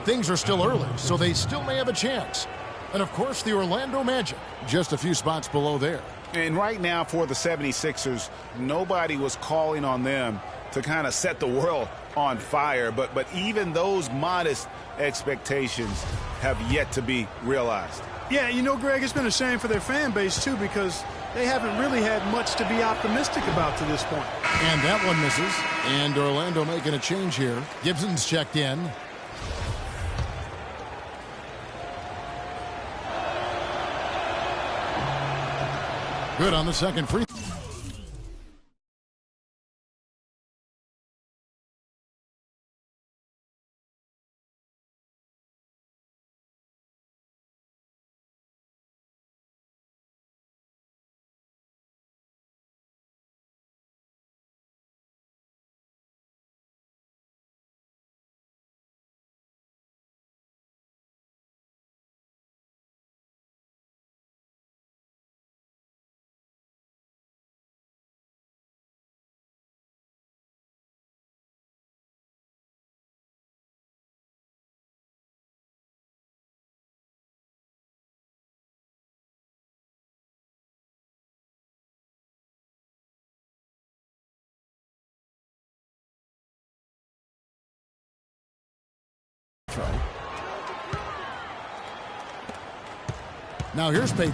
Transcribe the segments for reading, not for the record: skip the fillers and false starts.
things are still early, so they still may have a chance. And, of course, the Orlando Magic, just a few spots below there. And right now for the 76ers, nobody was calling on them to kind of set the world on fire. But even those modest expectations have yet to be realized. Yeah, you know, Greg, it's been a shame for their fan base, too, because they haven't really had much to be optimistic about to this point. And that one misses. And Orlando making a change here. Gibson's checked in. Good on the second free throw. Now here's Payton.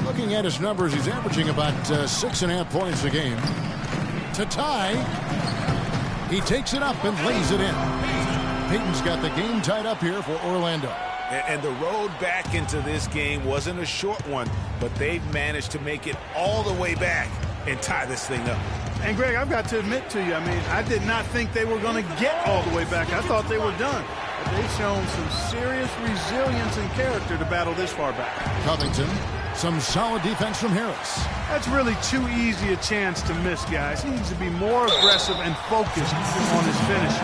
Looking at his numbers, he's averaging about 6.5 points a game. To tie, he takes it up and lays it in. Payton's got the game tied up here for Orlando. And the road back into this game wasn't a short one, but they've managed to make it all the way back and tie this thing up. And, Greg, I've got to admit to you, I mean, I did not think they were going to get all the way back. I thought they were done. But they've shown some serious resilience and character to battle this far back. Covington, some solid defense from Harris. That's really too easy a chance to miss, guys. He needs to be more aggressive and focused on his finishes.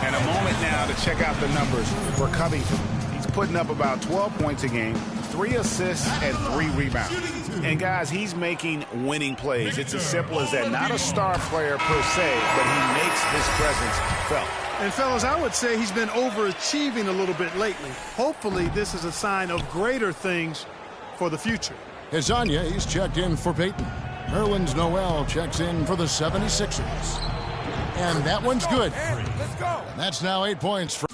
And a moment now to check out the numbers for Covington. He's putting up about 12 points a game, 3 assists, and 3 rebounds. And, guys, he's making winning plays. It's as simple as that. Not a star player per se, but he makes his presence felt. And, fellas, I would say he's been overachieving a little bit lately. Hopefully, this is a sign of greater things for the future. Hezonja, he's checked in for Payton. Nerlens Noel checks in for the 76ers. And that one's good. Let's go. That's now 8 points for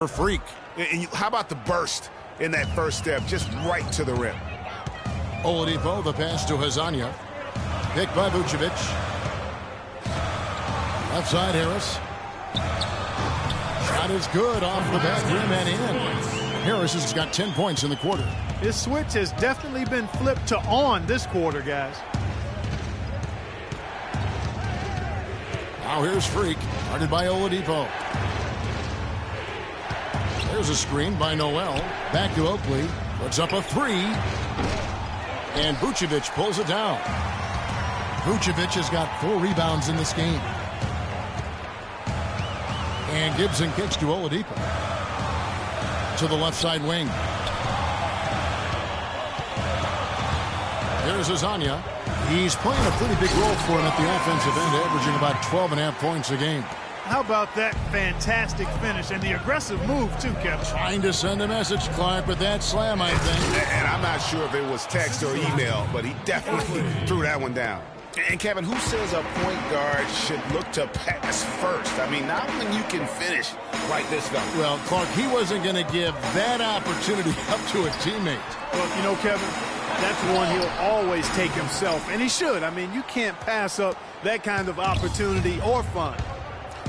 Freak. And how about the burst in that first step, just right to the rim? Oladipo, the pass to Hezonja. Picked by Vucevic. Left side, Harris. Shot is good off the back rim and in. Harris has got 10 points in the quarter. His switch has definitely been flipped to on this quarter, guys. Now here's Freak, guarded by Oladipo. There's a screen by Noel. Back to Oakley. Puts up a 3. And Vucevic pulls it down. Vucevic has got 4 rebounds in this game. And Gibson kicks to Oladipo. To the left side wing. Here's Hezonja. He's playing a pretty big role for him at the offensive end, averaging about 12.5 points a game. How about that fantastic finish and the aggressive move, too, Kevin? Trying to send a message, Clark, with that slam, I think. And I'm not sure if it was text or email, but he definitely threw that one down. And, Kevin, who says a point guard should look to pass first? I mean, not when you can finish like this guy. Well, Clark, he wasn't going to give that opportunity up to a teammate. Well, you know, Kevin, that's one he'll always take himself, and he should. I mean, you can't pass up that kind of opportunity or fun.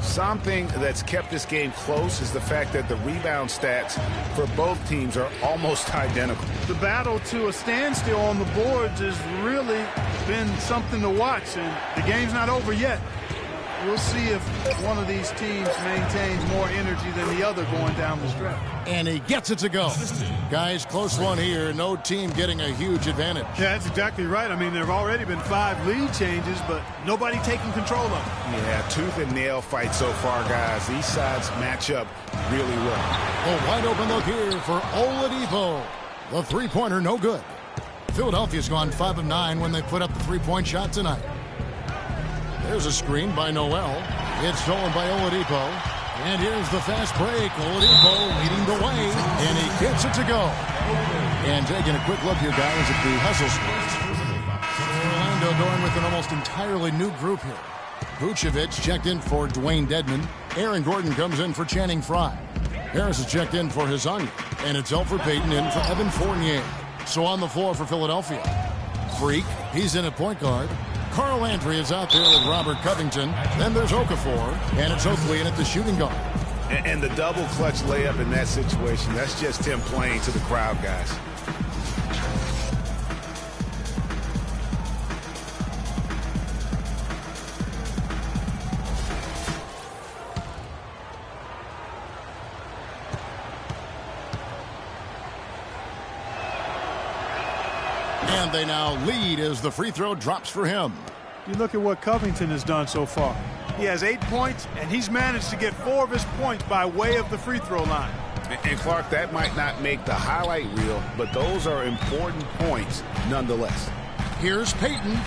Something that's kept this game close is the fact that the rebound stats for both teams are almost identical. The battle to a standstill on the boards has really been something to watch, and the game's not over yet. We'll see if one of these teams maintains more energy than the other going down the stretch. And he gets it to go. Guys, close one here. No team getting a huge advantage. Yeah, that's exactly right. I mean, there have already been 5 lead changes, but nobody taking control of it. Yeah, tooth and nail fight so far, guys. These sides match up really well. A wide open look here for Oladipo. The three-pointer, no good. Philadelphia's gone 5 of 9 when they put up the three-point shot tonight. There's a screen by Noel. It's stolen by Oladipo. And here's the fast break. Oladipo leading the way. And he gets it to go. And taking a quick look here, guys, at the hustle splits. Orlando going with an almost entirely new group here. Vucevic checked in for Dwayne Dedmon. Aaron Gordon comes in for Channing Frye. Harris is checked in for Hizania. And it's Elfrid Payton in for Evan Fournier. So on the floor for Philadelphia. Freak, he's in at point guard. Carl Landry is out there with Robert Covington. Then there's Okafor, and it's Oakley in at the shooting guard. And the double clutch layup in that situation, that's just him playing to the crowd, guys. And they now lead as the free throw drops for him. You look at what Covington has done so far. He has 8 points, and he's managed to get 4 of his points by way of the free throw line. And Clark, that might not make the highlight reel, but those are important points nonetheless. Here's Payton.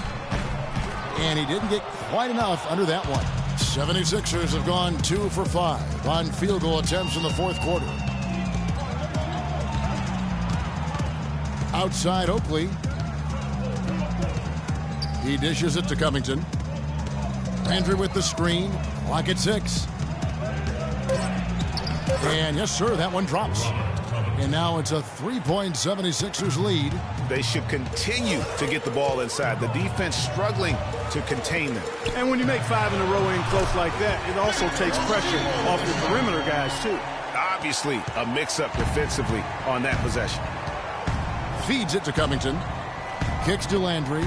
And he didn't get quite enough under that one. 76ers have gone 2 for 5 on field goal attempts in the fourth quarter. Outside Oakley. He dishes it to Covington. Landry with the screen. Clock at 6. And yes, sir, that one drops. And now it's a 3-point 76ers lead. They should continue to get the ball inside. The defense struggling to contain them. And when you make 5 in a row in close like that, it also takes pressure off the perimeter guys, too. Obviously, a mix-up defensively on that possession. Feeds it to Covington. Kicks to Landry.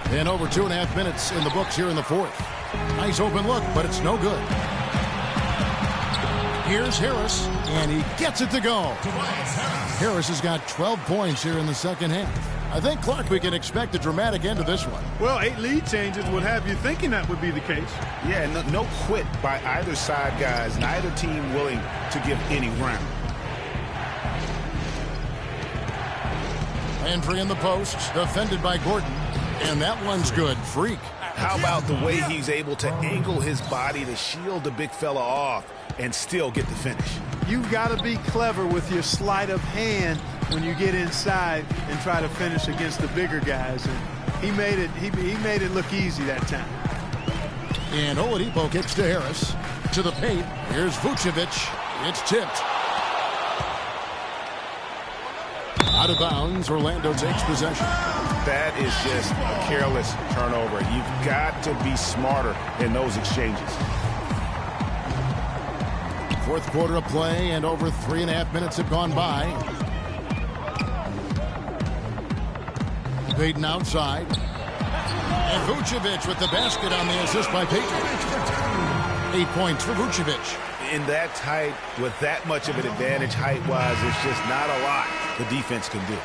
And over 2.5 minutes in the books here in the fourth. Nice open look, but it's no good. Here's Harris, and he gets it to go. Harris has got 12 points here in the second half. I think, Clark, we can expect a dramatic end to this one. Well, 8 lead changes would have you thinking that would be the case. Yeah, no quit by either side, guys. Neither team willing to give any ground. Landry in the post, defended by Gordon. And that one's good. Freak. How about the way he's able to angle his body to shield the big fella off and still get the finish? You've got to be clever with your sleight of hand when you get inside and try to finish against the bigger guys. And he made it look easy that time. And Oladipo kicks to Harris. To the paint. Here's Vucevic. It's tipped. Out of bounds. Orlando takes possession. That is just a careless turnover. You've got to be smarter in those exchanges. Fourth quarter of play, and over 3.5 minutes have gone by. Payton outside. And Vucevic with the basket on the assist by Payton. 8 points for Vucevic. In that tight, with that much of an advantage height-wise, there's just not a lot the defense can do.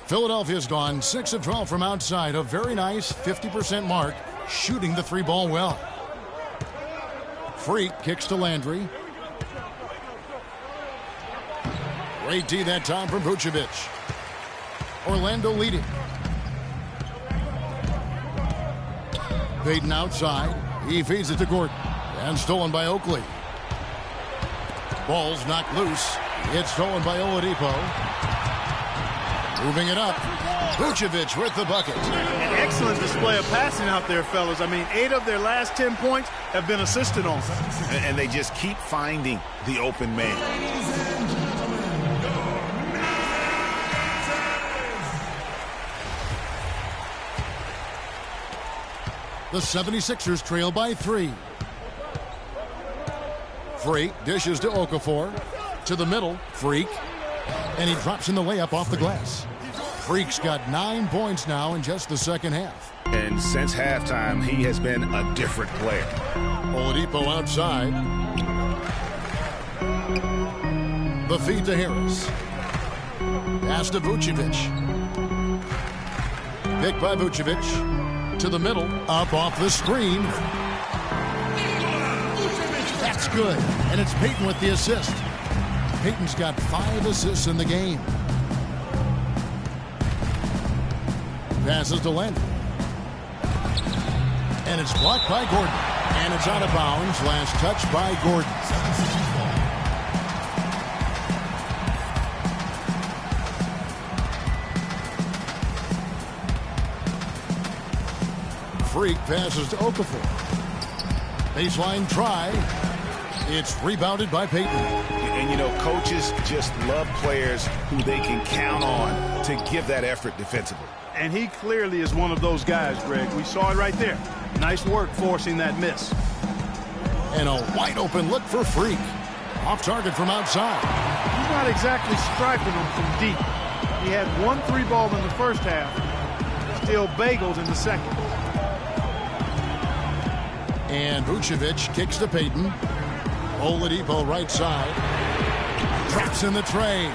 Philadelphia's gone 6 of 12 from outside. A very nice 50% mark, shooting the 3-ball well. Freak kicks to Landry. Great D that time from Vucevic. Orlando leading. Payton outside. He feeds it to Gordon. And stolen by Oakley. Ball's knocked loose. It's stolen by Oladipo. Moving it up. Vucevic with the bucket. An excellent display of passing out there, fellas. I mean, 8 of their last 10 points have been assisted on. And they just keep finding the open man. The 76ers trail by 3. Freak dishes to Okafor. To the middle. Freak. And he drops in the layup off the glass. Freak's got 9 points now in just the second half. And since halftime, he has been a different player. Oladipo outside. The feed to Harris. Pass to Vucevic. Picked by Vucevic. To the middle. Up off the screen. That's good. And it's Payton with the assist. Payton's got 5 assists in the game. Passes to Landry. And it's blocked by Gordon. And it's out of bounds. Last touch by Gordon. Freak passes to Okafor. Baseline try. It's rebounded by Payton. And, you know, coaches just love players who they can count on to give that effort defensively. And he clearly is one of those guys, Greg. We saw it right there. Nice work forcing that miss. And a wide open look for Freak. Off target from outside. He's not exactly striping them from deep. He had 1 3-ball in the first half. Still bagels in the second. And Vucevic kicks to Payton. Oladipo right side. Traps in the tray.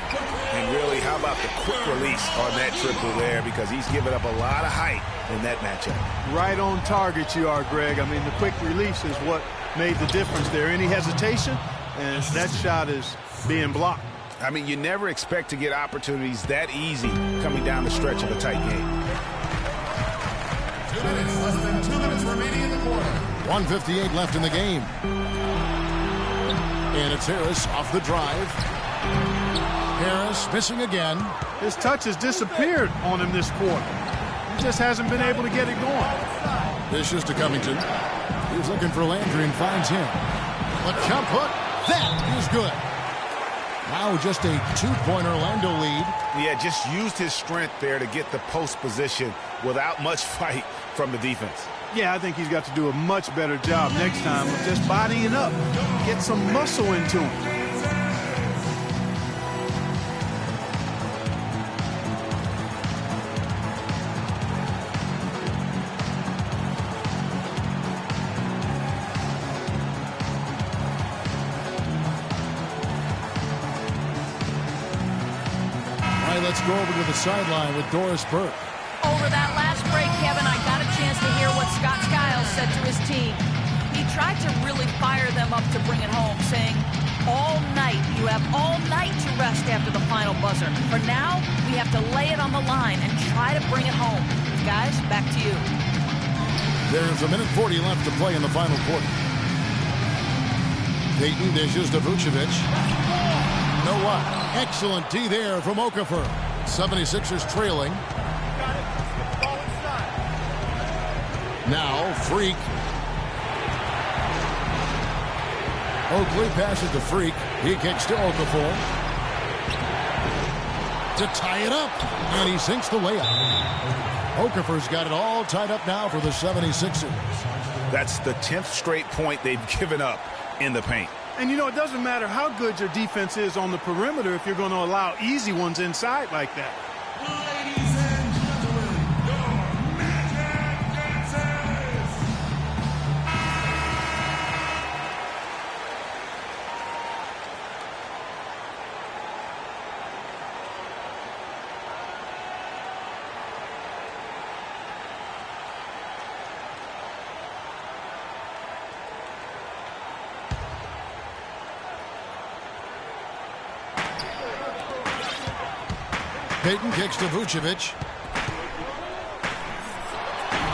And really, how about the quick release on that triple there, because he's given up a lot of height in that matchup. Right on target you are, Greg. I mean, the quick release is what made the difference there. Any hesitation, and that shot is being blocked. I mean, you never expect to get opportunities that easy coming down the stretch of a tight game. 2 minutes, less than 2 minutes remaining in the quarter. 1:58 left in the game. And it's Harris off the drive. Harris missing again. His touch has disappeared on him this quarter. He just hasn't been able to get it going. Dishes to Covington. He's looking for Landry and finds him. A jump hook. That is good. Now just a 2-point Orlando lead. Yeah, just used his strength there to get the post position without much fight from the defense. Yeah, I think he's got to do a much better job next time of just bodying up. Get some muscle into him. All right, let's go over to the sideline with Doris Burke. Over that last break, Kevin, I got a chance to hear what Scott Skiles said to his team. He tried to really fire them up to bring it home, saying, all night, you have all night to rest after the final buzzer. For now, we have to lay it on the line and try to bring it home. Guys, back to you. There's 1:40 left to play in the final quarter. Payton dishes to Vucevic. You know what? Excellent D there from Okafor. 76ers trailing. Now, Freak. Oakley passes to Freak. He kicks to Okafor. To tie it up. And he sinks the layup. Okafor's got it all tied up now for the 76ers. That's the 10th straight point they've given up in the paint. And, you know, it doesn't matter how good your defense is on the perimeter if you're going to allow easy ones inside like that. Ladies and gentlemen, your Magic Dancers. Payton kicks to Vucevic.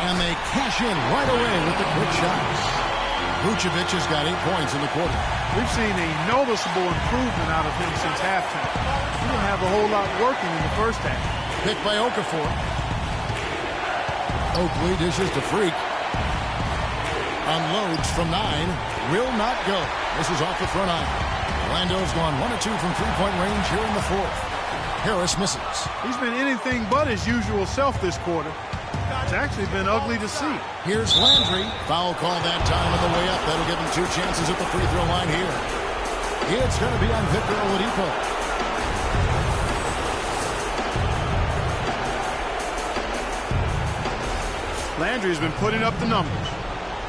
And they cash in right away with the quick shot. Vucevic has got 8 points in the quarter. We've seen a noticeable improvement out of him since halftime. He didn't have a whole lot working in the first half. Picked by Okafor. Oakley dishes to Freak. Unloads from 9. Will not go. This is off the front iron. Orlando's gone 1 of 2 from three-point range here in the fourth. Harris misses. He's been anything but his usual self this quarter. It's actually been ugly to see. Here's Landry. Foul call that time on the way up. That'll give him 2 chances at the free throw line here. It's going to be on Victor Oladipo. Landry's been putting up the numbers.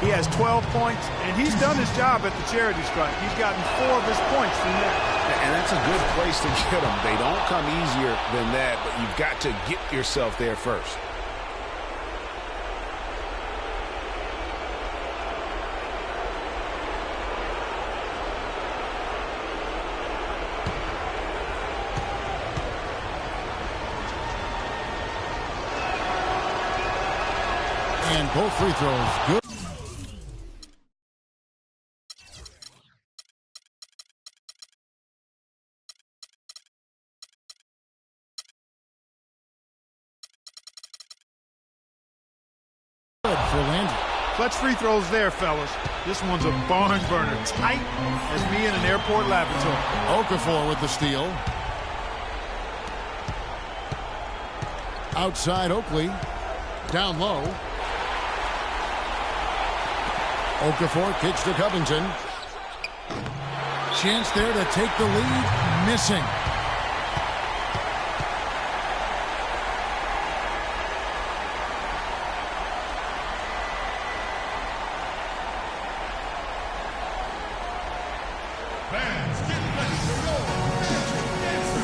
He has 12 points, and he's done his job at the charity stripe. He's gotten 4 of his points from there. And that's a good place to get them. They don't come easier than that, but you've got to get yourself there first. And both free throws good. For Landry. Clutch free throws there, fellas. This one's a barn burner. Tight as me in an airport laboratory. Okafor with the steal. Outside Oakley. Down low. Okafor kicks to Covington. Chance there to take the lead. Missing. Fans, get ready to go. Magic Johnson.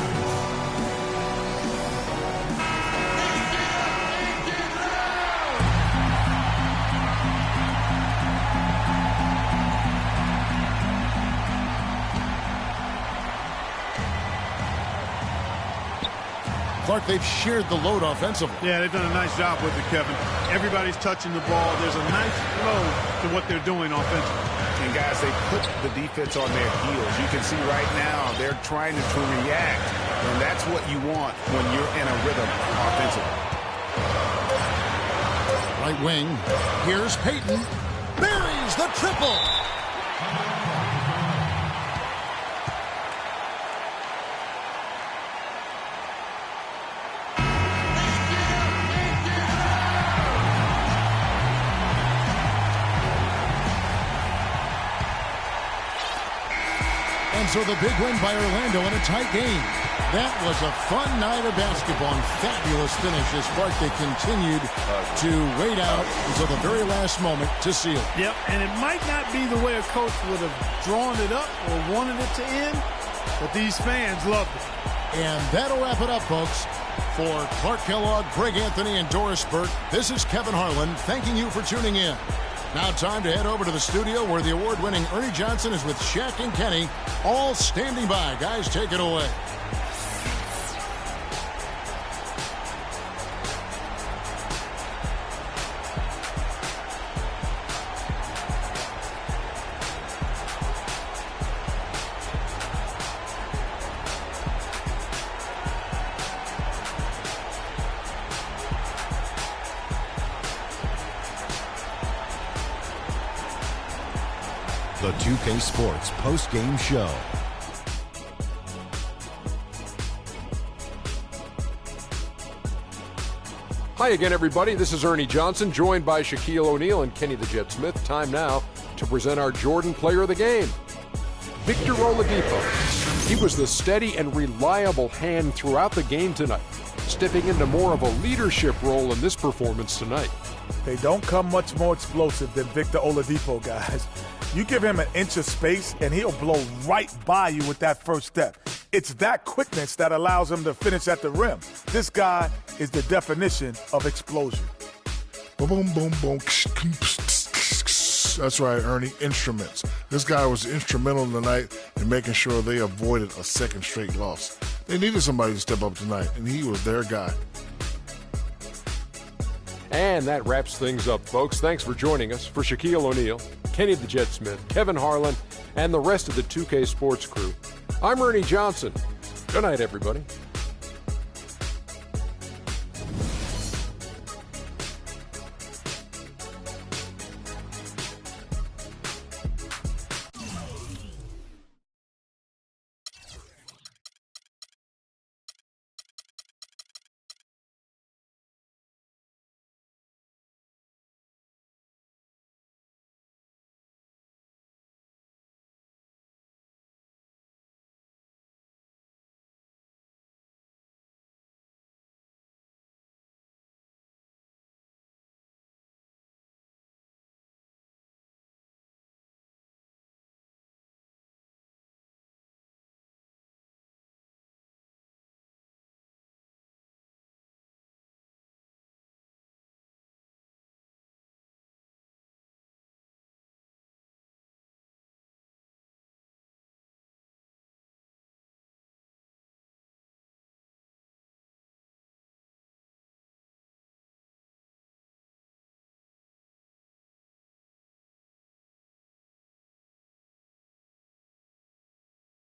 Clark, they've shared the load offensively. Yeah, they've done a nice job with it, Kevin. Everybody's touching the ball. There's a nice flow to what they're doing offensively. And, guys, they put the defense on their heels. You can see right now they're trying to react, and that's what you want when you're in a rhythm offensively. Right wing. Here's Payton. Buries the triple. And so the big win by Orlando in a tight game. That was a fun night of basketball and fabulous finish as Clark, they continued to wait out until the very last moment to seal. Yep, and it might not be the way a coach would have drawn it up or wanted it to end, but these fans loved it. And that'll wrap it up, folks. For Clark Kellogg, Greg Anthony, and Doris Burke, this is Kevin Harlan thanking you for tuning in. Now time to head over to the studio where the award-winning Ernie Johnson is with Shaq and Kenny, all standing by. Guys, take it away. The 2K Sports post-game show. Hi again, everybody. This is Ernie Johnson, joined by Shaquille O'Neal and Kenny the Jet Smith. Time now to present our Jordan Player of the Game, Victor Oladipo. He was the steady and reliable hand throughout the game tonight, stepping into more of a leadership role in this performance tonight. They don't come much more explosive than Victor Oladipo, guys. You give him an inch of space, and he'll blow right by you with that first step. It's that quickness that allows him to finish at the rim. This guy is the definition of explosion. Boom, boom, boom, boom. That's right, Ernie. Instruments. This guy was instrumental tonight in making sure they avoided a second straight loss. They needed somebody to step up tonight, and he was their guy. And that wraps things up, folks. Thanks for joining us. For Shaquille O'Neal, Kenny the Jet Smith, Kevin Harlan, and the rest of the 2K Sports crew, I'm Ernie Johnson. Good night, everybody.